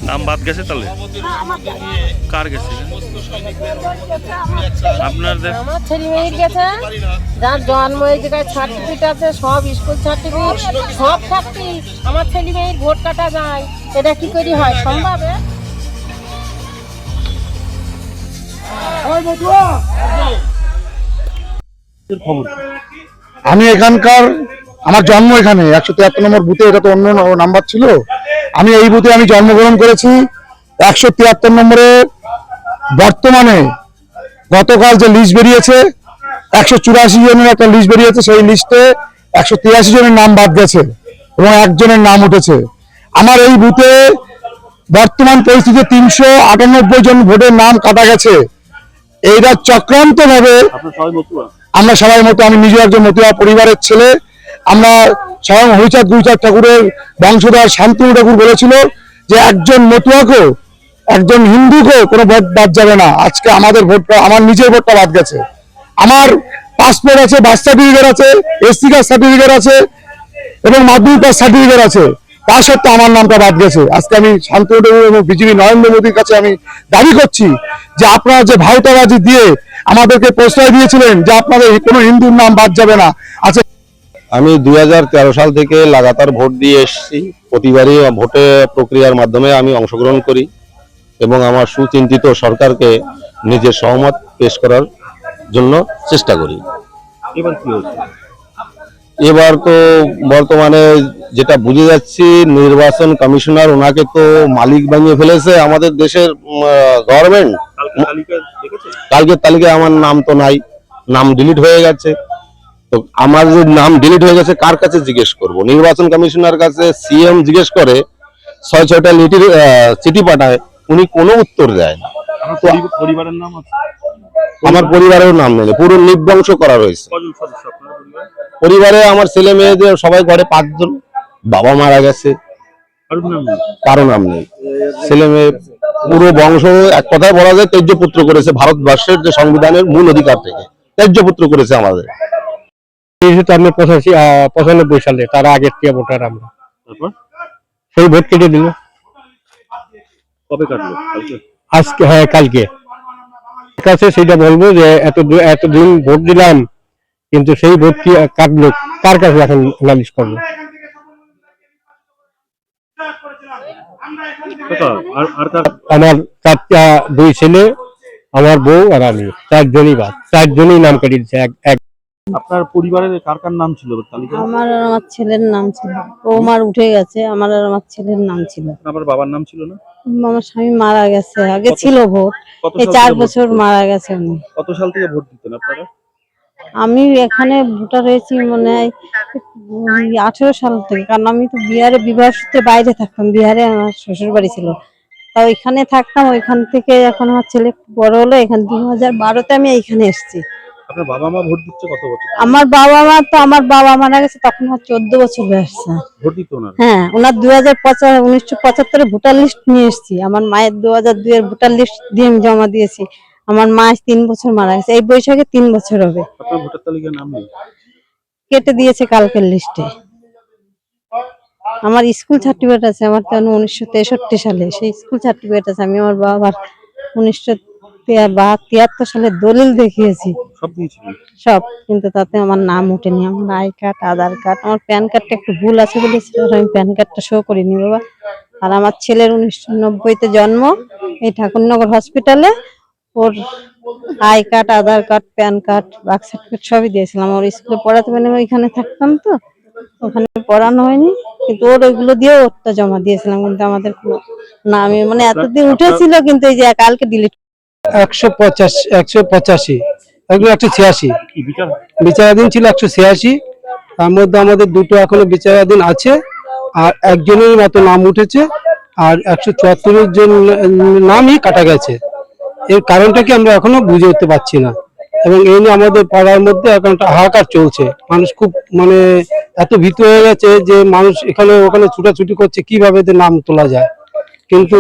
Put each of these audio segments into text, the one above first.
নাম বাদ গেছে তাহলে? কার গেছে? আপনাদের? আমার ছেলে মেয়ের গেছে, যার জন্ম এই জায়গায় সার্টিফিকেট আছে, সব স্কুল সার্টিফিকেট সব থাকতে আমার ছেলে মেয়ের ভোট কাটা যায়, এটা কি করে হয় সম্ভব? আমি এখানকার, আমার জন্ম এখানে 173 নম্বর বুথে, এটা তো অন্য নাম্বার ছিল। আমি এই বুথে আমি জন্মগ্রহণ করেছি 173 নম্বরে। বর্তমানে গতকাল যে লিস্ট বেরিয়েছে 184 জনের একটা লিস্ট বেরিয়েছে, সেই লিস্টে 183 জনের নাম বাদ গেছে এবং একজনের নাম উঠেছে। আমার এই বুথে বর্তমান পরিস্থিতিতে 398 জন ভোটের নাম কাটা গেছে। এইটা চক্রান্ত ভাবে আমরা সবাই মতো, আমি নিজে একজন মতুয়া পরিবারের ছেলে, আমরা স্বয়ং হরিচাঁদ গুরুচাঁদ ঠাকুরের বংশধর শান্তনু ঠাকুর বলেছিল যে একজন মতুয়াকেও, একজন হিন্দুকেও কোনো ভোট বাদ যাবে না। আজকে আমাদের ভোটটা, আমার নিজের ভোটটা বাদ গেছে। আমার পাসপোর্ট আছে, বার্থ সার্টিফিকেট আছে, এসসি কাস্ট সার্টিফিকেট আছে এবং মাধ্যমিক পাস সার্টিফিকেট আছে, তা সত্ত্বেও আমার নামটা বাদ গেছে। আজকে আমি শান্তনু ঠাকুর এবং বিজেপি নরেন্দ্র মোদীর কাছে আমি দাবি করছি যে আপনারা যে ভাওতাবাজি দিয়ে আমাদেরকে প্রশ্রয় দিয়েছিলেন যে আপনাদের কোনো হিন্দুর নাম বাদ যাবে না। আচ্ছা, আমি 2013 সাল থেকে লাগাতার ভোট দিয়ে এসেছি। প্রতিবারই ভোটে প্রক্রিয়ার মাধ্যমে আমি অংশগ্রহণ করি এবং আমার সুচিন্তিত সরকারকে নিজের সহমত পেশ করার জন্য চেষ্টা করি। এবার কি হচ্ছে? এবার তো বর্তমানে যেটা বুঝে যাচ্ছি, নির্বাচন কমিশনার ওনাকে তো মালিক বানিয়ে ফেলেছে আমাদের দেশের গভর্নমেন্ট। কালকের তালিকায় আমার নাম তো নাই, নাম ডিলিট হয়ে গেছে। তো আমার যে নাম ডিলিট হয়ে গেছে কার কাছে জিজ্ঞেস করব? নির্বাচন কমিশনার কাছে সিএম জিজ্ঞেস করে, 6-6টা চিঠি পাঠায়, উনি কোনো উত্তর দেয় না। পরিবারের নাম আছে? আমার পরিবারের নাম নেই, পুরো নিবংশ করা রয়েছে। পরিবারে আমার ছেলে মেয়েদের সবাই ঘরে 5 জন, বাবা মারা গেছে, কারো নাম নেই। ছেলে মেয়ে পুরো বংশ এক কথায় বলা যায় ত্যায্যপুত্র করেছে। ভারতবর্ষের যে সংবিধানের মূল অধিকার থেকে ত্যায্যপুত্র করেছে আমাদের। 95 সালে, তার আগের থেকে ভোটার আমরা, সেই ভোট কেটে দিল। কবে কাটলো? আজকে, হ্যাঁ কালকে। কাছে সেটা বলবো যে এতদিন ভোট দিলাম, কিন্তু সেই ভোট কি কাটলো, কার কাছে এখন নালিশ করবো? আমার 2 ছেলে, আমার বউ আর আমি, 4 জনই বাদ, 4 জনই নাম কেটে দিচ্ছে। আপনার পরিবারের কার কার নাম ছিল তালিকায়? আমার আর আমার ছেলের নাম ছিল, ও মার উঠে গেছে, আমার আর আমার ছেলের নাম ছিল। আপনার বাবার নাম ছিল না? আমার স্বামী মারা গেছে, আগে ছিল ভোট, এই 4 বছর মারা গেছে উনি। কত সাল থেকে ভোট দিতেন আপনারা? আমি এখানে ভোটার হয়েছি মনে হয় 18 সাল থেকে, কারণ আমি তো বিহারে বিবাহ সূত্রে বাইরে থাকতাম, বিহারে আমার শ্বশুর বাড়ি ছিল, তাও এখানে থাকতাম। ওইখান থেকে এখন আমার ছেলে বড় হলো, এখান 2012-তে আমি এইখানে এসেছি। আপনার বাবা মা ভোট দিচ্ছে কত বছর? আমার বাবা মারা গেছে তখন আমার 14 বছর বয়স। ভোট দিত না? হ্যাঁ, ওনার 1975 ভোটার লিস্ট নিয়ে এসেছি। আমার মায়ের 2002 এর ভোটার লিস্ট দিয়ে আমি জমা দিয়েছি। আমার মা 3 বছর মারা গেছে, এই বৈশাখে 3 বছর হবে। আপনার ভোটার তালিকায় নাম নেই? কেটে দিয়েছে কালকের লিস্টে। আমার স্কুল সার্টিফিকেট আছে, আমার তো 1963 সালে সেই স্কুল সার্টিফিকেট আছে। আমি আমার বাবার 1973 সালে দলিল দেখিয়েছি সব, কিন্তু তাতে আমার নাম উঠেনি। আমার আই কার্ড, আধার কার্ড, আমার প্যান কার্ডটা একটু ভুল আছে বলে আমি প্যান কার্ডটা শো করিনি বাবা। আর আমার ছেলের 1990-তে জন্ম, এই ঠাকুরনগর হসপিটালে। ওর I card, Aadhaar card, PAN card, birth certificate সবই দিয়েছিলাম। ওর স্কুলে পড়াতে মানে ওইখানে থাকতাম, তো ওখানে পড়ানো হয়নি, কিন্তু ওর ওইগুলো দিয়ে ওরটা জমা দিয়েছিলাম। কিন্তু আমাদের কোনো নামে মানে এতদিন উঠেছিল, কিন্তু এই যে কালকে ডিলিট। 185, 186 বিচারাধীন ছিল, 186। তার মধ্যে আমাদের 2টো এখনো বিচারাধীন আছে, আর একজনের মাত্র নাম উঠেছে, আর 174 জন নামই কাটা গেছে। এর কারণটা কি আমরা এখনো বুঝে উঠতে পারছি না, এবং এই নিয়ে আমাদের পাড়ার মধ্যে এখন একটা হাহাকার চলছে। মানুষ খুব মানে এত ভীত হয়ে গেছে যে মানুষ এখানে ওখানে ছুটাছুটি করছে কিভাবে নাম তোলা যায়, কিন্তু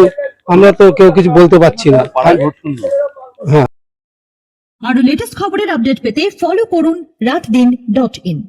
আমরা তো কেউ কিছু বলতে পারছি না। আরো লেটেস্ট খবরের আপডেট পেতে ফলো করুন রাতদিন.in।